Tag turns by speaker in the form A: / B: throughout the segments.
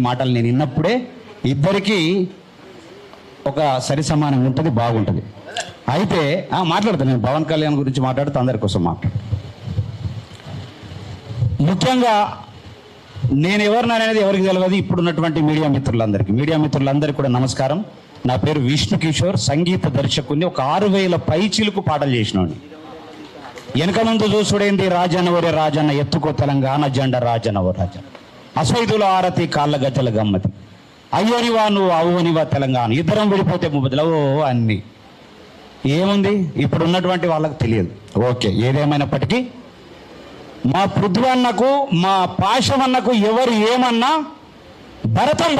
A: మాటలు నేను విన్నప్పుడే ఇద్దరికి ఒక సరి సమానం ఉంటుంది, బాగుంటుంది. అయితే మాట్లాడతాను నేను పవన్ కళ్యాణ్ గురించి మాట్లాడుతూ అందరి కోసం మాట్లాడు. ముఖ్యంగా నేను ఎవరిననేది ఎవరికి తెలియదు. ఇప్పుడున్నటువంటి మీడియా మిత్రులందరికీ కూడా నమస్కారం. నా పేరు విష్ణు కిషోర్, సంగీత దర్శకుని. ఒక 6000 పైచీలకు పాటలు చేసినవాడిని. వెనక ముందు చూసుడేంది రాజన్నవరే రాజన్న, ఎత్తుకో తెలంగాణ జెండ రాజన్నవ రాజన్న, అసైదుల ఆరతి కాళ్ళ గజ్జల గమ్మతి, అయ్యోనివా నువ్వు అవునివా తెలంగాణ, ఇద్దరం విడిపోతే ముబదిలవో అన్ని. ఏముంది ఇప్పుడు ఉన్నటువంటి వాళ్ళకి తెలియదు. ఓకే, ఏదేమైనప్పటికీ మా పృథ్వన్నకు మా పాశవన్నకు ఎవరు ఏమన్నా భరతం.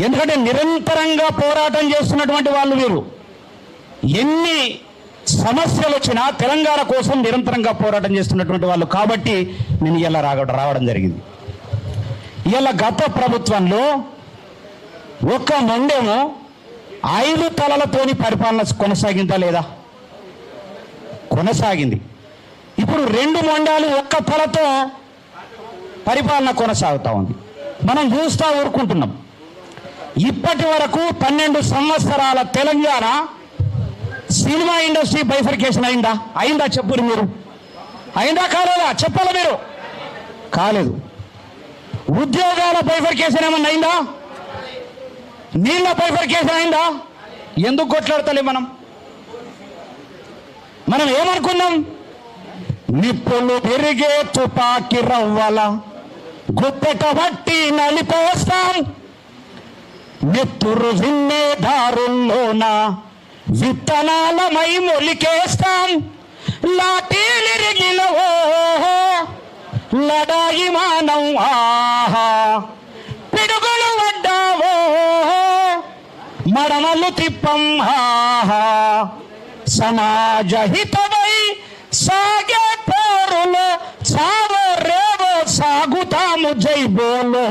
A: ఎందుకంటే నిరంతరంగా పోరాటం చేస్తున్నటువంటి వాళ్ళు వీరు. ఎన్ని సమస్యలు వచ్చినా తెలంగాణ కోసం నిరంతరంగా పోరాటం చేస్తున్నటువంటి వాళ్ళు. కాబట్టి నేను ఇలా రావడం జరిగింది. ఇలా గత ప్రభుత్వంలో ఒక్క మొండేమో 5 తలలతోని పరిపాలన కొనసాగిందా లేదా? కొనసాగింది. ఇప్పుడు 2 మొండాలు ఒక్క తలతో పరిపాలన కొనసాగుతూ ఉంది. మనం చూస్తూ ఊరుకుంటున్నాం. ఇప్పటి వరకు 12 సంవత్సరాల తెలంగాణ సినిమా ఇండస్ట్రీ బైఫర్కేషన్ అయిందా చెప్పురు మీరు? అయిందా కాలేదా చెప్పాలి మీరు? కాలేదు. ఉద్యోగాల బైఫర్కేషన్ ఏమన్నా అయిందా? నీళ్ళ బైఫర్కేషన్ అయిందా? ఎందుకు కొట్లాడతలే మనం ఏమనుకున్నాం? నిప్పులు తిరిగే తుపాకి రవ్వల గుప్పెట బట్టి నలిపేస్తాం, నెత్తురు విన్నే దారుల్లోన విత్తనాలమై మొలికేస్తాం, లాఠీలిరిగినవో లడాయి మానం ఆహా, పిడుగులు వడ్డావో మడమలు తిప్పం ఆహా, సమాజ హితమై సాగే పోరులో సావో రేవో సాగుతాము జై బోలో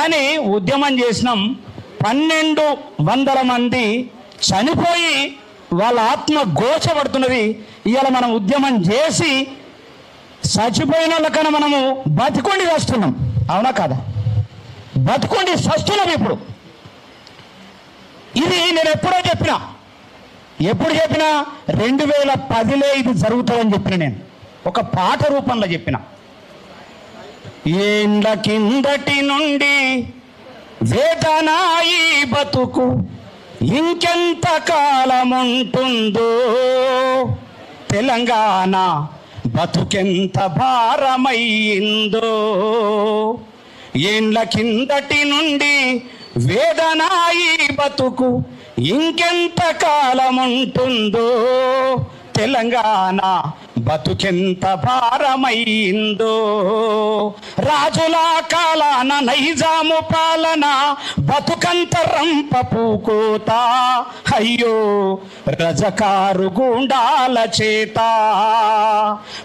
A: అని ఉద్యమం చేసినాం. 1200 మంది చనిపోయి వాళ్ళ ఆత్మ గోచబడుతున్నది. ఇవాళ మనం ఉద్యమం చేసి చచ్చిపోయిన వాళ్ళకన్నా మనము బతికొండి వస్తున్నాం. అవునా కాదా? బతికొండి వస్తున్నాం. ఇప్పుడు ఇది నేను ఎప్పుడు చెప్పినా 2010లో ఇది జరుగుతుందని చెప్పిన. నేను ఒక పాట రూపంలో చెప్పిన. ఏండ్ల కిందటి నుండి వేదనాయి బతుకు ఇంకెంత కాలం ఉంటుందో, తెలంగాణ బతుకెంత భారమయ్యిందో, ఏండ్ల కిందటి నుండి వేదనాయి బతుకు ఇంకెంత కాలం ఉంటుందో, తెలంగాణ బతుకెంత భారమైందో, రాజుల కాలాన నైజాము పాలన బతుకంత రంప పూకోత, అయ్యో రజకారు గుండాల చేత,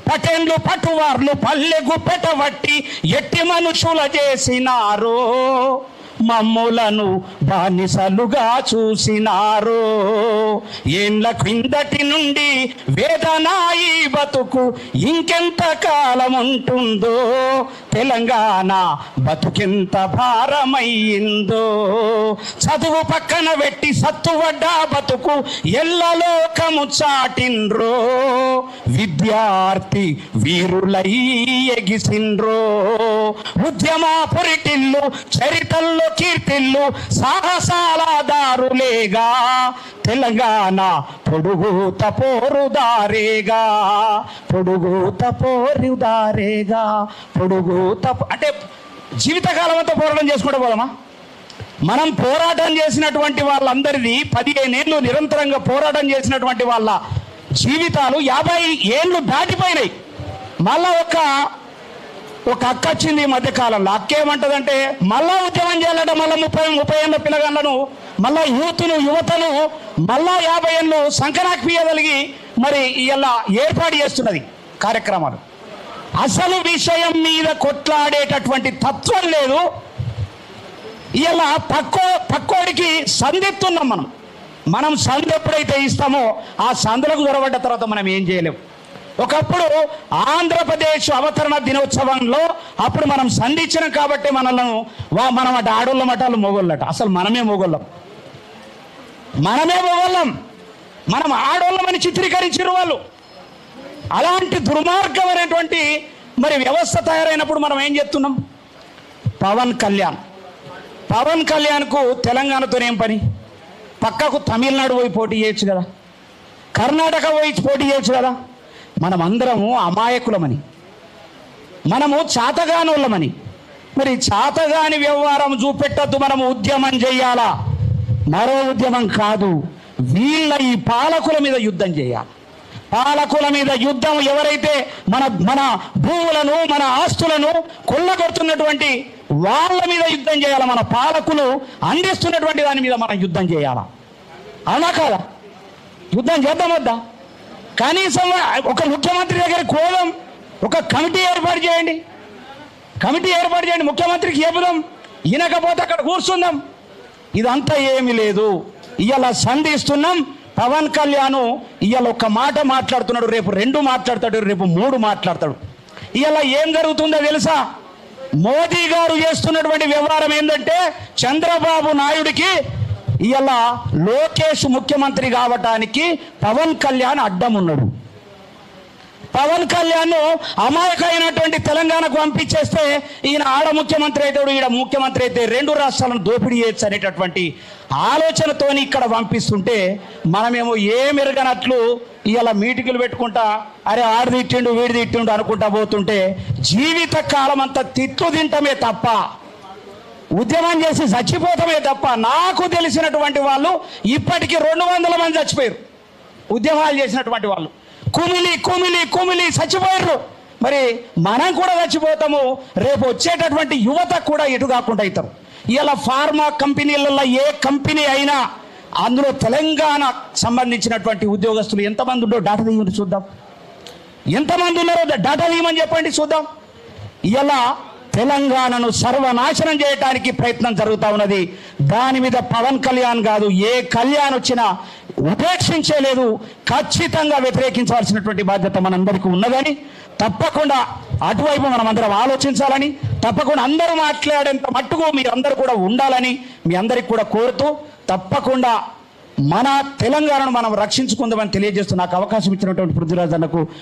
A: పటేన్లు పటువార్లు పల్లెగు పెట్టబట్టి ఎట్టి మనుషుల చేసినారో, మమ్ములను బానిసలుగా చూసినారు. ఏండ్ల క్రిందటి నుండి వేదనాయి బతుకు ఇంకెంత కాలం ఉంటుందో, తెలంగాణ బతుకెంత భారమయ్యిందో, చదువు పక్కన పెట్టి సత్తువడ్డా బతుకు ఎల్లలోకము చాటిన్రో, విద్యార్థి వీరులై ఎగిసిండ్రో, ఉద్యమ పురిటిల్లు చరితల్లో కీర్తిల్లు సాహసాల దారులేగా, తెలంగాణ పొడుగుత పోరుదారేగా, పొడుగుత పోరుదారేగా, పొడుగుత అంటే జీవితకాలం అంతా పోరాటం చేసుకుంటూ పోదామా? మనం పోరాటం చేసినటువంటి వాళ్ళందరిది 15 ఏళ్ళు నిరంతరంగా పోరాటం చేసినటువంటి వాళ్ళ జీవితాలు 50 ఏళ్ళు దాటిపోయినాయి. మళ్ళా ఒక అక్క వచ్చింది ఈ మధ్యకాలంలో. అక్క ఏమంటదంటే మళ్ళా ఉద్యమం చేయాలంటే మళ్ళీ 30 ఏళ్ళ పిల్లగాళ్ళను మళ్ళా యువతను మళ్ళా 50 ఏళ్ళు సంకనాక్రియగలిగి మరి ఇలా ఏర్పాటు చేస్తున్నది కార్యక్రమాలు. అసలు విషయం మీద కొట్లాడేటటువంటి తత్వం లేదు. ఇలా పక్కోడికి సందిస్తున్నాం. మనం సంధి ఎప్పుడైతే ఇస్తామో ఆ సందులకు దొరబడ్డ తర్వాత మనం ఏం చేయలేము. ఒకప్పుడు ఆంధ్రప్రదేశ్ అవతరణ దినోత్సవంలో అప్పుడు మనం సంధించినాం కాబట్టి మనం అటు ఆడోళ్ళ మటాలు మొగోళ్ళట. అసలు మనమే మొగోళ్ళం, మనం ఆడోళ్ళమని చిత్రీకరించారు వాళ్ళు. అలాంటి దుర్మార్గమైనటువంటి మరి వ్యవస్థ తయారైనప్పుడు మనం ఏం చేస్తున్నాం? పవన్ కళ్యాణ్కు తెలంగాణతోనేం పని? పక్కకు తమిళనాడు పోయి పోటీ చేయొచ్చు కదా, కర్ణాటక పోయి పోటీ చేయొచ్చు కదా. మనం అందరము అమాయకులమని, మనము చాతగానోళ్ళమని, మరి చాతగాని వ్యవహారం చూపెట్టద్దు. మనము ఉద్యమం చెయ్యాలా, మరో ఉద్యమం కాదు. వీళ్ళ ఈ పాలకుల మీద యుద్ధం చేయాలి. పాలకుల మీద యుద్ధం, ఎవరైతే మన భూములను మన ఆస్తులను కొల్లగొడుతున్నటువంటి వాళ్ళ మీద యుద్ధం చేయాలి. మన పాలకులు అందిస్తున్నటువంటి దాని మీద మనం యుద్ధం చేయాలా, అవునా కాదా? యుద్ధం చేద్దాం వద్దా? కనీసం ఒక ముఖ్యమంత్రి దగ్గరికి పోదాం, ఒక కమిటీ ఏర్పాటు చేయండి, ముఖ్యమంత్రికి చెబుదాం. ఈనకపోతే అక్కడ కూర్చుందాం. ఇదంతా ఏమీ లేదు. ఇవాళ సంధిస్తున్నాం. పవన్ కళ్యాణ్ ఇవాళ ఒక్క మాట మాట్లాడుతున్నాడు, రేపు 2 మాట్లాడతాడు, రేపు 3 మాట్లాడతాడు. ఇవాళ ఏం జరుగుతుందో తెలుసా? మోదీ గారు చేస్తున్నటువంటి వ్యవహారం ఏంటంటే, చంద్రబాబు నాయుడికి ఇవాళ లోకేష్ ముఖ్యమంత్రి కావటానికి పవన్ కళ్యాణ్ అడ్డం ఉన్నాడు. పవన్ కళ్యాణ్ అమాయకమైనటువంటి తెలంగాణకు పంపించేస్తే ఈయన ఆడ ముఖ్యమంత్రి అవుతాడు, ఈడ ముఖ్యమంత్రి అయితే 2 రాష్ట్రాలను దోపిడీ చేయొచ్చు అనేటటువంటి ఆలోచనతోని ఇక్కడ పంపిస్తుంటే, మనమేమో ఏమెరగనట్లు ఇలా మీటింగులు పెట్టుకుంటా, అరే ఆడు తిట్టిండు వీడి తిట్టిండు అనుకుంటా పోతుంటే, జీవిత కాలం అంతా తిట్లు తింటమే తప్ప, ఉద్యమం చేసి చచ్చిపోతామే తప్ప. నాకు తెలిసినటువంటి వాళ్ళు ఇప్పటికీ 200 మంది చచ్చిపోయారు, ఉద్యమాలు చేసినటువంటి వాళ్ళు. కుమిలి చచ్చిపోయారు. మరి మనం కూడా చచ్చిపోతాము, రేపు వచ్చేటటువంటి యువత కూడా ఎటు కాకుండా అవుతారు. ఇలా ఫార్మా కంపెనీలలో ఏ కంపెనీ అయినా అందులో తెలంగాణ సంబంధించినటువంటి ఉద్యోగస్తులు ఎంతమంది ఉండో డాటా తీయమని చూద్దాం. ఎంతమంది ఉన్నారో డాటా తీయమని చెప్పండి చూద్దాం. ఇలా తెలంగాణను సర్వనాశనం చేయడానికి ప్రయత్నం జరుగుతూ ఉన్నది. దాని మీద పవన్ కళ్యాణ్ కాదు, ఏ కళ్యాణ్ వచ్చినా ఉపేక్షించలేదు. ఖచ్చితంగా వ్యతిరేకించాల్సినటువంటి బాధ్యత మనందరికీ ఉన్నదని, తప్పకుండా అటువైపు మనం అందరం ఆలోచించాలని, తప్పకుండా అందరూ మాట్లాడేంత మట్టుకు మీరందరూ కూడా ఉండాలని మీ అందరికి కూడా కోరుతూ, తప్పకుండా మన తెలంగాణను మనం రక్షించుకుందామని తెలియజేస్తూ నాకు అవకాశం ఇచ్చినటువంటి పృథ్వీరాజ్ అన్నకు